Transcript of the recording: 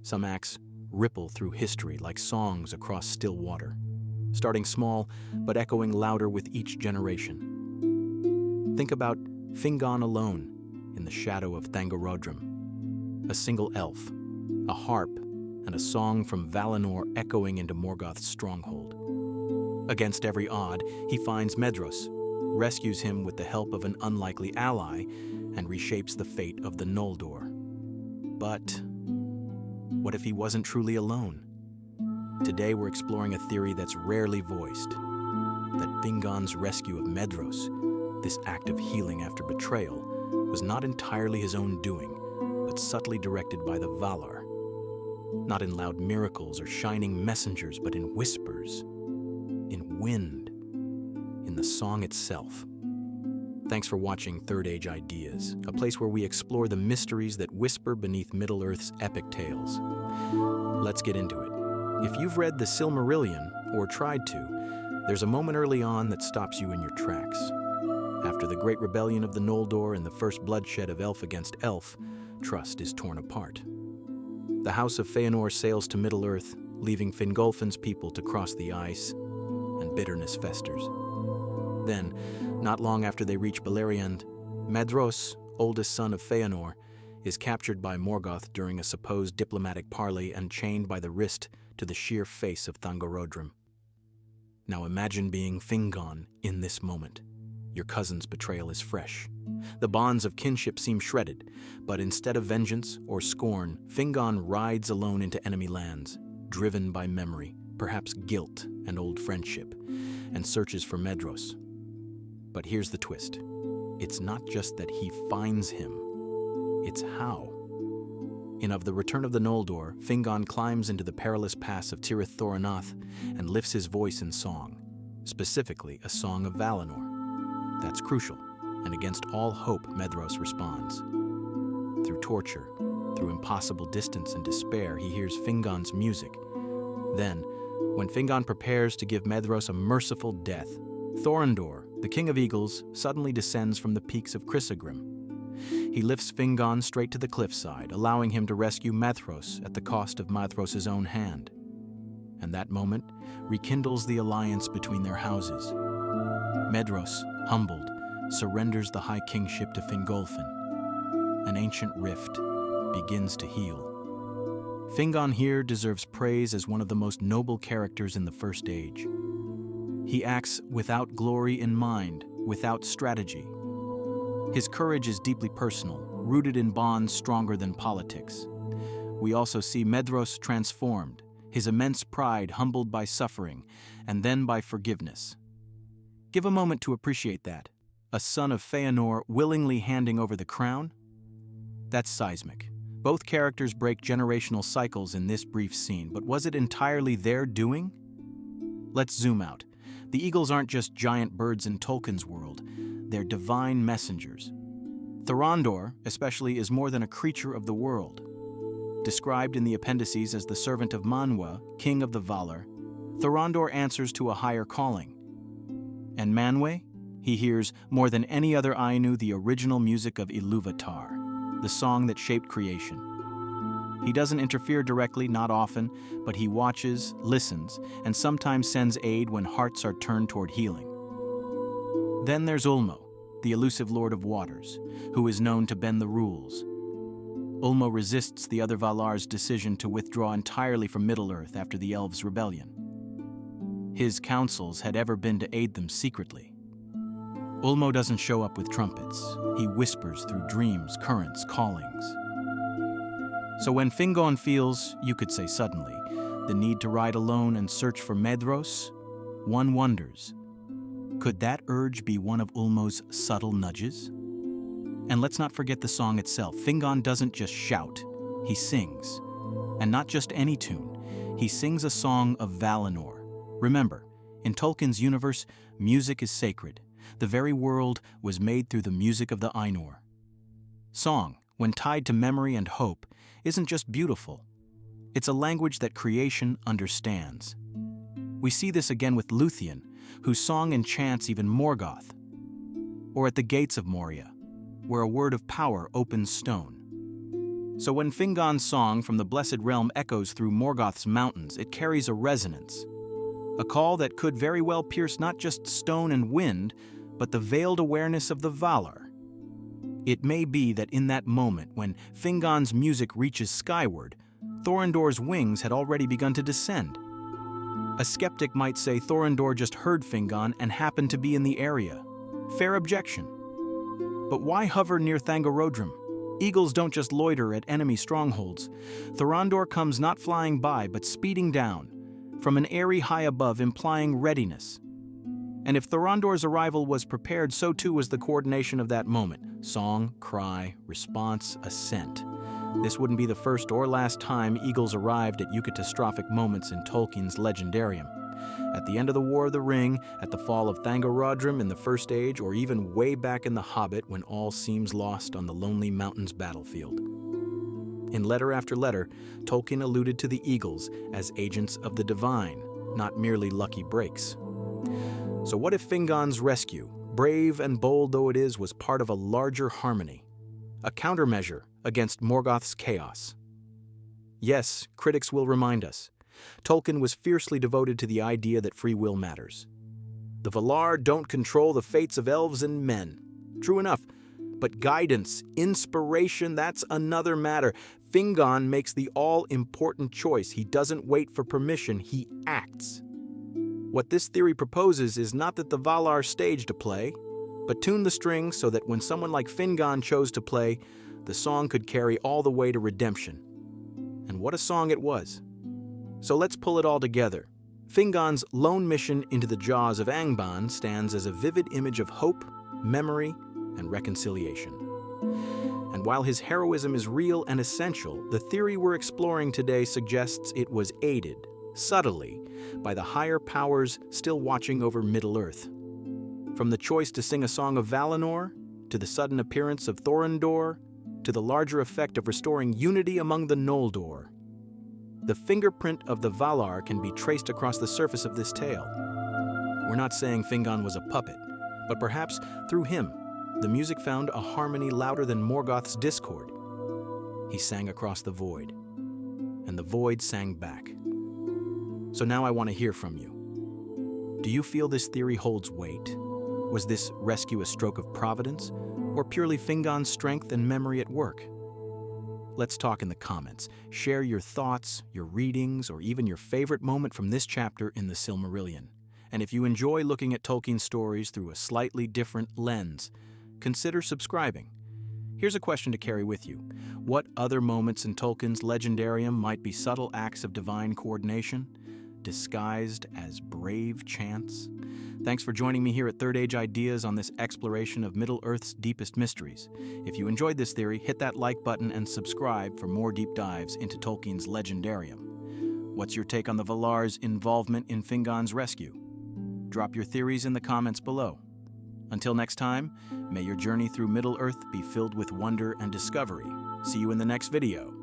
Some acts ripple through history like songs across still water, starting small but echoing louder with each generation. Think about Fingon alone in the shadow of Thangorodrim, a single elf, a harp, and a song from Valinor echoing into Morgoth's stronghold. Against every odd, he finds Maedhros, rescues him with the help of an unlikely ally, and reshapes the fate of the Noldor. But what if he wasn't truly alone? Today we're exploring a theory that's rarely voiced, that Fingon's rescue of Maedhros, this act of healing after betrayal, was not entirely his own doing, but subtly directed by the Valar. Not in loud miracles or shining messengers, but in whispers, in wind, in the song itself. Thanks for watching Third Age Ideas, a place where we explore the mysteries that whisper beneath Middle-earth's epic tales. Let's get into it. If you've read the Silmarillion, or tried to, there's a moment early on that stops you in your tracks. After the great rebellion of the Noldor and the first bloodshed of elf against elf, trust is torn apart. The House of Feanor sails to Middle-earth, leaving Fingolfin's people to cross the ice, and bitterness festers. Then, not long after they reach Beleriand, Maedhros, oldest son of Feanor, is captured by Morgoth during a supposed diplomatic parley and chained by the wrist to the sheer face of Thangorodrim. Now imagine being Fingon in this moment. Your cousin's betrayal is fresh. The bonds of kinship seem shredded, but instead of vengeance or scorn, Fingon rides alone into enemy lands, driven by memory, perhaps guilt and old friendship, and searches for Maedhros. But here's the twist. It's not just that he finds him, it's how. In Of the Return of the Noldor, Fingon climbs into the perilous pass of Tirith Thoranath and lifts his voice in song, specifically a song of Valinor. That's crucial, and against all hope, Maedhros responds. Through torture, through impossible distance and despair, he hears Fingon's music. Then, when Fingon prepares to give Maedhros a merciful death, Thorondor, the King of Eagles, suddenly descends from the peaks of Crisagrim. He lifts Fingon straight to the cliffside, allowing him to rescue Maedhros at the cost of Maedhros' own hand. And that moment rekindles the alliance between their houses. Maedhros, humbled, surrenders the high kingship to Fingolfin. An ancient rift begins to heal. Fingon here deserves praise as one of the most noble characters in the First Age. He acts without glory in mind, without strategy. His courage is deeply personal, rooted in bonds stronger than politics. We also see Maedhros transformed, his immense pride humbled by suffering, and then by forgiveness. Give a moment to appreciate that. A son of Feanor willingly handing over the crown? That's seismic. Both characters break generational cycles in this brief scene, but was it entirely their doing? Let's zoom out. The eagles aren't just giant birds in Tolkien's world, they're divine messengers. Thorondor, especially, is more than a creature of the world. Described in the appendices as the servant of Manwë, king of the Valar, Thorondor answers to a higher calling. And Manwë? He hears, more than any other Ainu, the original music of Ilúvatar, the song that shaped creation. He doesn't interfere directly, not often, but he watches, listens, and sometimes sends aid when hearts are turned toward healing. Then there's Ulmo, the elusive Lord of Waters, who is known to bend the rules. Ulmo resists the other Valar's decision to withdraw entirely from Middle-earth after the Elves' rebellion. His counsels had ever been to aid them secretly. Ulmo doesn't show up with trumpets. He whispers through dreams, currents, callings. So when Fingon feels, you could say suddenly, the need to ride alone and search for Maedhros, one wonders, could that urge be one of Ulmo's subtle nudges? And let's not forget the song itself. Fingon doesn't just shout, he sings. And not just any tune, he sings a song of Valinor. Remember, in Tolkien's universe, music is sacred. The very world was made through the music of the Ainur. Song, when tied to memory and hope, isn't just beautiful. It's a language that creation understands. We see this again with Luthien, whose song enchants even Morgoth. Or at the gates of Moria, where a word of power opens stone. So when Fingon's song from the Blessed Realm echoes through Morgoth's mountains, it carries a resonance. A call that could very well pierce not just stone and wind, but the veiled awareness of the Valar. It may be that in that moment, when Fingon's music reaches skyward, Thorondor's wings had already begun to descend. A skeptic might say Thorondor just heard Fingon and happened to be in the area. Fair objection. But why hover near Thangorodrim? Eagles don't just loiter at enemy strongholds. Thorondor comes not flying by, but speeding down, from an eyrie high above, implying readiness. And if Thorondor's arrival was prepared, so too was the coordination of that moment. Song, cry, response, ascent. This wouldn't be the first or last time eagles arrived at eucatastrophic moments in Tolkien's legendarium. At the end of the War of the Ring, at the fall of Thangorodrim in the First Age, or even way back in The Hobbit when all seems lost on the Lonely Mountains battlefield. In letter after letter, Tolkien alluded to the eagles as agents of the divine, not merely lucky breaks. So what if Fingon's rescue, brave and bold though it is, was part of a larger harmony? A countermeasure against Morgoth's chaos? Yes, critics will remind us. Tolkien was fiercely devoted to the idea that free will matters. The Valar don't control the fates of elves and men. True enough, but guidance, inspiration, that's another matter. Fingon makes the all-important choice. He doesn't wait for permission, he acts. What this theory proposes is not that the Valar staged a play, but tuned the strings so that when someone like Fingon chose to play, the song could carry all the way to redemption. And what a song it was. So let's pull it all together. Fingon's lone mission into the jaws of Angband stands as a vivid image of hope, memory, and reconciliation. And while his heroism is real and essential, the theory we're exploring today suggests it was aided, subtly, by the higher powers still watching over Middle-earth. From the choice to sing a song of Valinor, to the sudden appearance of Thorondor, to the larger effect of restoring unity among the Noldor, the fingerprint of the Valar can be traced across the surface of this tale. We're not saying Fingon was a puppet, but perhaps through him, the music found a harmony louder than Morgoth's discord. He sang across the void, and the void sang back. So now I want to hear from you. Do you feel this theory holds weight? Was this rescue a stroke of providence, or purely Fingon's strength and memory at work? Let's talk in the comments. Share your thoughts, your readings, or even your favorite moment from this chapter in the Silmarillion. And if you enjoy looking at Tolkien stories through a slightly different lens, consider subscribing. Here's a question to carry with you. What other moments in Tolkien's legendarium might be subtle acts of divine coordination, disguised as brave chants? Thanks for joining me here at Third Age Ideas on this exploration of Middle-earth's deepest mysteries. If you enjoyed this theory, hit that like button and subscribe for more deep dives into Tolkien's legendarium. What's your take on the Valar's involvement in Fingon's rescue? Drop your theories in the comments below. Until next time, may your journey through Middle-earth be filled with wonder and discovery. See you in the next video.